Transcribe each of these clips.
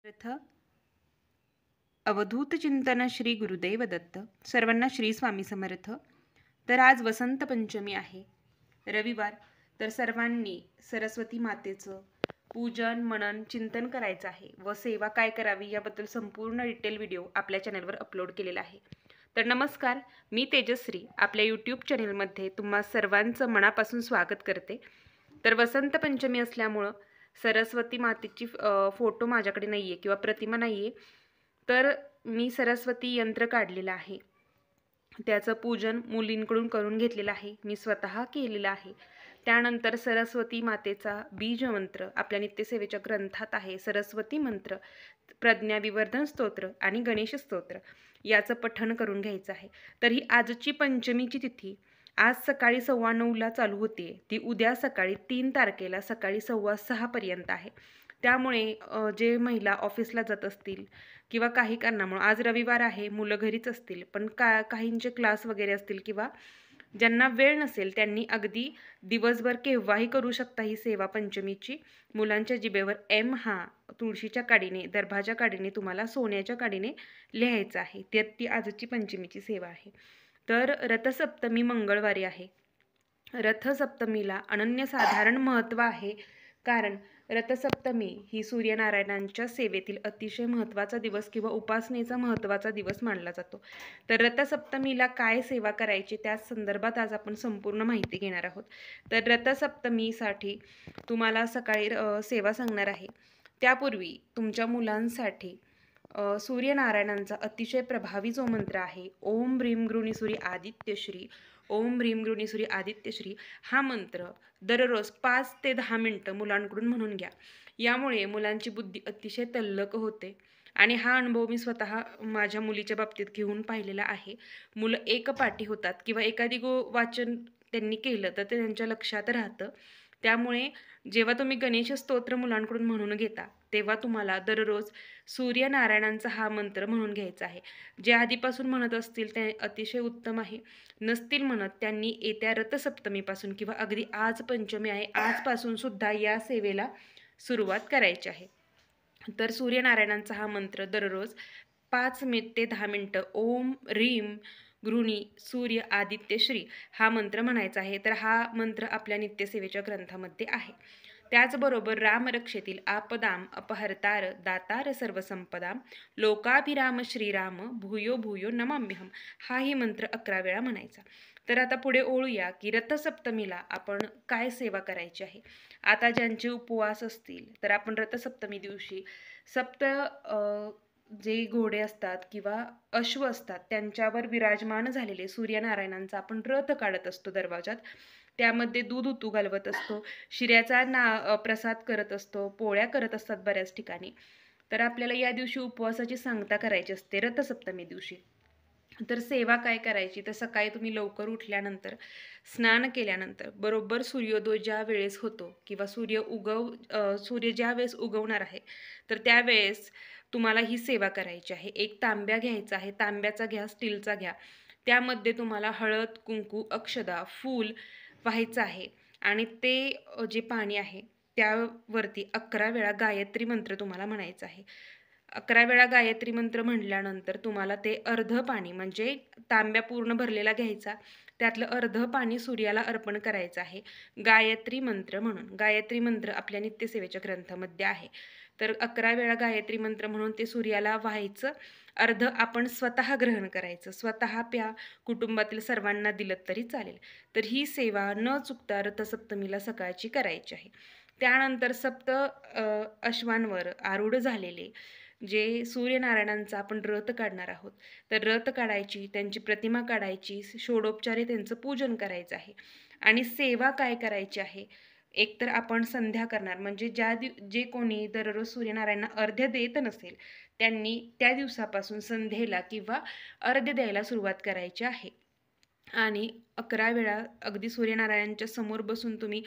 अर्थ अवधूत चिंतन श्री गुरुदेव दत्त. सर्वांना श्री स्वामी समर्थ. तर आज वसंत पंचमी आहे, रविवार. तर सर्वांनी सरस्वती मातेचं पूजन मनन चिंतन करायचं आहे व सेवा काय करावी याबद्दल संपूर्ण डिटेल व्हिडिओ आपल्या चॅनलवर अपलोड केलेला आहे. तर नमस्कार, मी तेजश्री आपल्या यूट्यूब चॅनलमध्ये तुम्हा सर्वांचं मनापासून स्वागत करते. तर वसंत पंचमी असल्यामुळं सरस्वती मातेची फोटो माझ्याकडे नाही आहे किंवा प्रतिमा नाही आहे, तर मी सरस्वती यंत्र काढलेलं आहे. त्याचं पूजन मुलींकडून करून घेतलेलं आहे, मी स्वतः केलेलं आहे. त्यानंतर सरस्वती मातेचा बीज मंत्र आपल्या नित्यसेवेच्या ग्रंथात आहे. सरस्वती मंत्र, प्रज्ञा विवर्धन स्तोत्र आणि गणेश स्तोत्र याचं पठण करून घ्यायचं आहे. तर ही आजची पंचमीची तिथी आज सकाळी 9:15 चालू होते, ती उद्या सकाळी 3 तारखेला सकाळी 6:15 पर्यंत आहे. त्यामुळे जे महिला ऑफिसला जात असतील किंवा काही कारणामुळे, आज रविवार आहे, मुलं घरीच असतील, पण काहींचे क्लास वगैरे असतील किंवा ज्यांना वेळ नसेल त्यांनी अगदी दिवसभर केव्हाही करू शकता ही सेवा पंचमीची. मुलांच्या जिभेवर एम हा तुळशीच्या काडीने, दर्भाच्या काडीने, तुम्हाला सोन्याच्या काडीने लिहायचं आहे. ती आजची पंचमीची सेवा आहे. तर रथसप्तमी मंगळवारी आहे. रथसप्तमीला अनन्यसाधारण महत्त्व आहे, कारण रथसप्तमी ही सूर्यनारायणांच्या सेवेतील अतिशय महत्त्वाचा दिवस किंवा उपासनेचा महत्त्वाचा दिवस मानला जातो. तर रथसप्तमीला काय सेवा करायची त्या संदर्भात आज आपण संपूर्ण माहिती घेणार आहोत. तर रथसप्तमीसाठी तुम्हाला सकाळी सेवा सांगणार आहे. त्यापूर्वी तुमच्या मुलांसाठी सूर्यनारायणांचा अतिशय प्रभावी जो मंत्र आहे, ओम ह्रीं गृणी सूर्य आदित्य श्री, ओम ह्रीं गृणी सूर्य आदित्य श्री, हा मंत्र दररोज 5 ते 10 मिनटं मुलांकडून म्हणून घ्या. यामुळे मुलांची बुद्धी अतिशय तल्लख होते आणि हा अनुभव मी स्वतः माझ्या मुलीच्या बाबतीत घेऊन पाहिलेला आहे. मुलं एकपाठी होतात किंवा एखादी वाचन त्यांनी केलं तर ते त्यांच्या लक्षात राहतं. त्यामुळे जेव्हा तुम्ही गणेश स्तोत्र मुलांकडून म्हणून घेता तेव्हा तुम्हाला दररोज सूर्यनारायणांचा हा मंत्र म्हणून घ्यायचा आहे. जे आधीपासून म्हणत असतील ते अतिशय उत्तम आहे. नसतील म्हणत त्यांनी येत्या रथसप्तमीपासून किंवा अगदी आज पंचमी आहे, आजपासून सुद्धा या सेवेला सुरुवात करायची आहे. तर सूर्यनारायणांचा हा मंत्र दररोज 5 ते 10 मिनटं ओम ह्रीं गृणी सूर्य आदित्य श्री हा मंत्र म्हणायचा आहे. तर हा मंत्र आपल्या नित्यसेवेच्या ग्रंथामध्ये आहे. त्याचबरोबर रामरक्षेतील आपदाम अपहर्तार दातार सर्वसंपदाम लोकाभिराम श्रीराम भूयो भूयो नमाम्यहम हाही मंत्र 11 वेळा म्हणायचा. तर आता पुढे ओळूया की रथसप्तमीला आपण काय सेवा करायची आहे. आता ज्यांचे उपवास असतील तर आपण रथसप्तमी दिवशी जे घोडे असतात किंवा अश्व असतात त्यांच्यावर विराजमान झालेले सूर्यनारायणांचा आपण रथ काढत असतो दरवाजात. त्यामध्ये दूध उतू घालवत असतो, शिऱ्याचा प्रसाद करत असतो, पोळ्या करत असतात बऱ्याच ठिकाणी. तर आपल्याला या दिवशी उपवासाची सांगता करायची असते रथसप्तमी दिवशी. तर सेवा काय करायची, तर सकाळी तुम्ही लवकर उठल्यानंतर स्नान केल्यानंतर बरोबर सूर्योदय ज्या वेळेस होतो किंवा सूर्य ज्या वेळेस उगवणार आहे तर त्यावेळेस तुम्हाला ही सेवा करायची आहे. एक तांब्या घ्यायचा आहे, तांब्याचा घ्या, स्टीलचा घ्या. त्यामध्ये तुम्हाला हळद, कुंकू, अक्षदा, फूल व्हायचं आहे आणि ते जे पाणी आहे त्यावरती 11 वेळा गायत्री मंत्र तुम्हाला म्हणायचं आहे. 11 वेळा गायत्री मंत्र म्हटल्यानंतर तुम्हाला ते अर्ध पाणी, म्हणजे तांब्या पूर्ण भरलेला घ्यायचा, त्यातलं अर्ध पाणी सूर्याला अर्पण करायचं आहे गायत्री मंत्र म्हणून. गायत्री मंत्र आपल्या नित्यसेवेच्या ग्रंथामध्ये आहे. तर 11 वेळा गायत्री मंत्र म्हणून ते सूर्याला व्हायचं. अर्ध आपण स्वतः ग्रहण करायचं, स्वतः प्या, कुटुंबातील सर्वांना दिलं तरी चालेल. तर ही सेवा न चुकता रथसप्तमीला सकाळची करायची आहे. त्यानंतर अश्वांवर आरूढ झालेले जे सूर्यनारायणांचा आपण रथ काढणार आहोत, तर रथ काढायची, त्यांची प्रतिमा काढायची, षोडोपचारे त्यांचं पूजन करायचं आहे. आणि सेवा काय करायची आहे, एकतर आपण संध्या करणार, म्हणजे जे कोणी दररोज सूर्यनारायणांना अर्ध्य देत नसेल त्यांनी त्या दिवसापासून संध्येला किंवा अर्ध्य द्यायला सुरुवात करायची आहे. आणि 11 वेळा अगदी सूर्यनारायणांच्या समोर बसून तुम्ही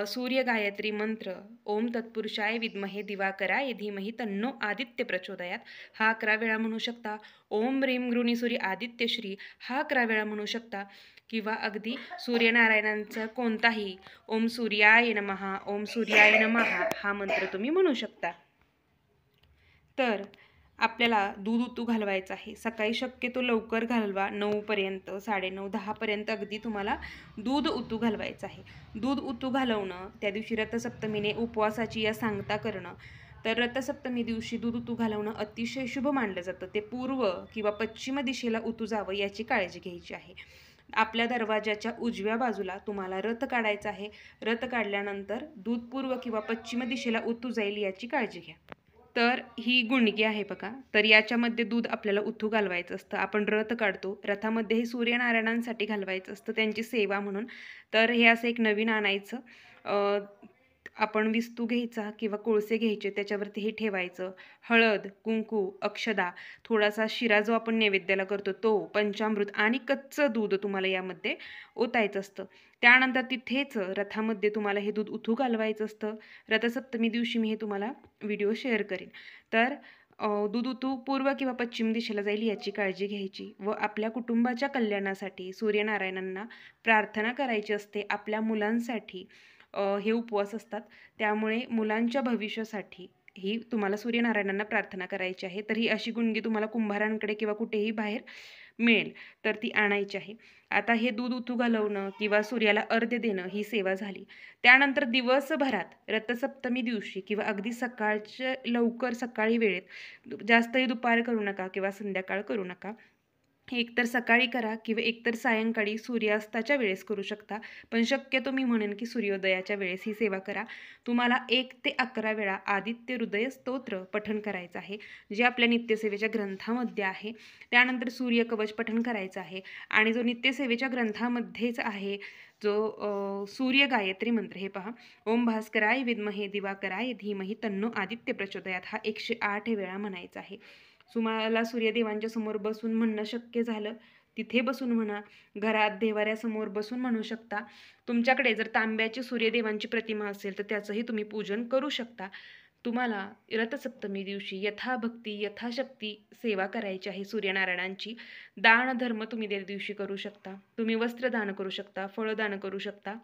सूर्य गायत्री मंत्र ओम तत्पुरुषाय विद्महे दिवाकराय धीमहि तन्नो आदित्य प्रचोदयात हा 11 वेळा म्हणू शकता. ओम ह्रीं गृणी सूर्य आदित्य श्री हा 11 वेळा म्हणू शकता. किंवा अगदी सूर्यनारायणांचा कोणताही ओम सूर्याय नमः, ओम सूर्याय नमः हा मंत्र तुम्ही म्हणू शकता. तर आपल्याला दूध उतू घालवायचं आहे. सकाळी शक्यतो लवकर घालवा, 9पर्यंत, 9:30, 10पर्यंत अगदी तुम्हाला दूध उतू घालवायचं आहे. दूध उतू घालवणं, त्या दिवशी रथसप्तमीने उपवासाची या सांगता करणं. तर रथसप्तमी दिवशी दूध उतू घालवणं अतिशय शुभ मानलं जातं. ते पूर्व किंवा पश्चिम दिशेला उतू जावं याची काळजी घ्यायची आहे. आपल्या दरवाजाच्या उजव्या बाजूला तुम्हाला रथ काढायचा आहे. रथ काढल्यानंतर दूध पूर्व किंवा पश्चिम दिशेला उतू जाईल याची काळजी घ्या. तर ही गुणगी आहे बघा. तर याच्यामध्ये दूध आपल्याला उतू घालवायचं असतं. आपण रथ काढतो. रथामध्ये हे सूर्यनारायणांसाठी घालवायचं असतं, त्यांची सेवा म्हणून. तर हे असं एक नवीन आणायचं. आपण विस्तू घ्यायचा किंवा कोळसे घ्यायचे, त्याच्यावरती हे ठेवायचं. हळद, कुंकू, अक्षदा, थोडासा शिरा जो आपण नैवेद्याला करतो तो, पंचामृत आणि कच्चं दूध तुम्हाला यामध्ये ओतायचं असतं. त्यानंतर तिथेच रथामध्ये तुम्हाला हे दूध उतू घालवायचं असतं. रथसप्तमी दिवशी मी हे तुम्हाला व्हिडिओ शेअर करेन. तर दूध उतू पूर्व किंवा पश्चिम दिशेला जाईल याची काळजी घ्यायची व आपल्या कुटुंबाच्या कल्याणासाठी सूर्यनारायणांना प्रार्थना करायची असते. आपल्या मुलांसाठी हे उपवास असतात, त्यामुळे मुलांच्या भविष्यासाठी ही तुम्हाला सूर्यनारायणांना प्रार्थना करायची आहे. तर ही अशी गुणगी तुम्हाला कुंभारांकडे किंवा कुठेही बाहेर मिळेल, तर ती आणायची आहे. आता हे दूध उतू घालवणं किंवा सूर्याला अर्घ्य देणं ही सेवा झाली. त्यानंतर दिवसभरात रथसप्तमी दिवशी किंवा अगदी सकाळच्या लवकर सकाळी वेळेत, जास्तही दुपार करू नका किंवा संध्याकाळ करू नका. एकतर सकाळी करा किंवा एकतर सायंकाळी सूर्यास्ताच्या वेळेस करू शकता. पण शक्यतो मी म्हणेन की सूर्योदयाच्या वेळेस ही सेवा करा. तुम्हाला 1 ते 11 वेळा आदित्य हृदय स्तोत्र पठण करायचं आहे, जे आपल्या नित्यसेवेच्या ग्रंथामध्ये आहे. त्यानंतर सूर्यकवच पठण करायचं आहे आणि जो नित्यसेवेच्या ग्रंथामध्येच आहे, जो सूर्य गायत्री मंत्र, हे पहा. ओम भास्कराय विद्महे दिवाकराय धीमहि तन्नो आदित्य प्रचोदयात, हा 108 वेळा म्हणायचा आहे. तुम्हाला सूर्यदेवांच्या समोर बसून म्हणणं शक्य झालं, तिथे बसून म्हणा, घरात देवाऱ्यासमोर बसून म्हणू शकता. तुमच्याकडे जर तांब्याची सूर्यदेवांची प्रतिमा असेल तर त्याचंही तुम्ही पूजन करू शकता. तुम्हाला रथसप्तमी दिवशी यथाभक्ती यथाशक्ती सेवा करायची आहे सूर्यनारायणांची. दान धर्म तुम्ही त्या दिवशी करू शकता. तुम्ही वस्त्रदान करू शकता, फळदान करू शकता.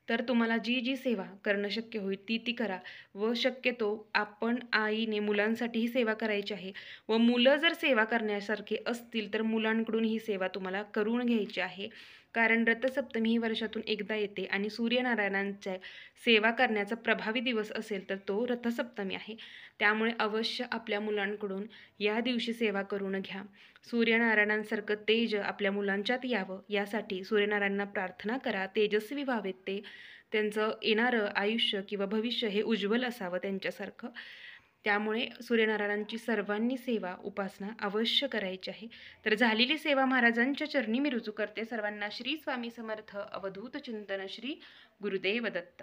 तर तुम्हाला जी जी सेवा करणं शक्य होईल ती ती करा. व शक्यतो आपण आईने मुलांसाठी ही सेवा करायची आहे व मुलं जर सेवा करण्यासारखे असतील तर मुलांकडून ही सेवा तुम्हाला करून घ्यायची आहे. कारण रथसप्तमी ही वर्षातून एकदा येते आणि सूर्यनारायणांच्या सेवा करण्याचा प्रभावी दिवस असेल तर तो रथसप्तमी आहे. त्यामुळे अवश्य आपल्या मुलांकडून या दिवशी सेवा करून घ्या. सूर्यनारायणांसारखं तेज आपल्या मुलांच्यात यावं यासाठी सूर्यनारायणांना प्रार्थना करा. तेजस्वी व्हावेत ते, त्यांचं येणारं आयुष्य किंवा भविष्य हे उज्ज्वल असावं त्यांच्यासारखं. त्यामुळे सूर्यनारायणांची सर्वांनी सेवा उपासना अवश्य करायची आहे. तर झालेली सेवा महाराजांच्या चरणी मी रुजू करते. सर्वांना श्री स्वामी समर्थ. अवधूत चिंतन. श्री गुरुदेव दत्त.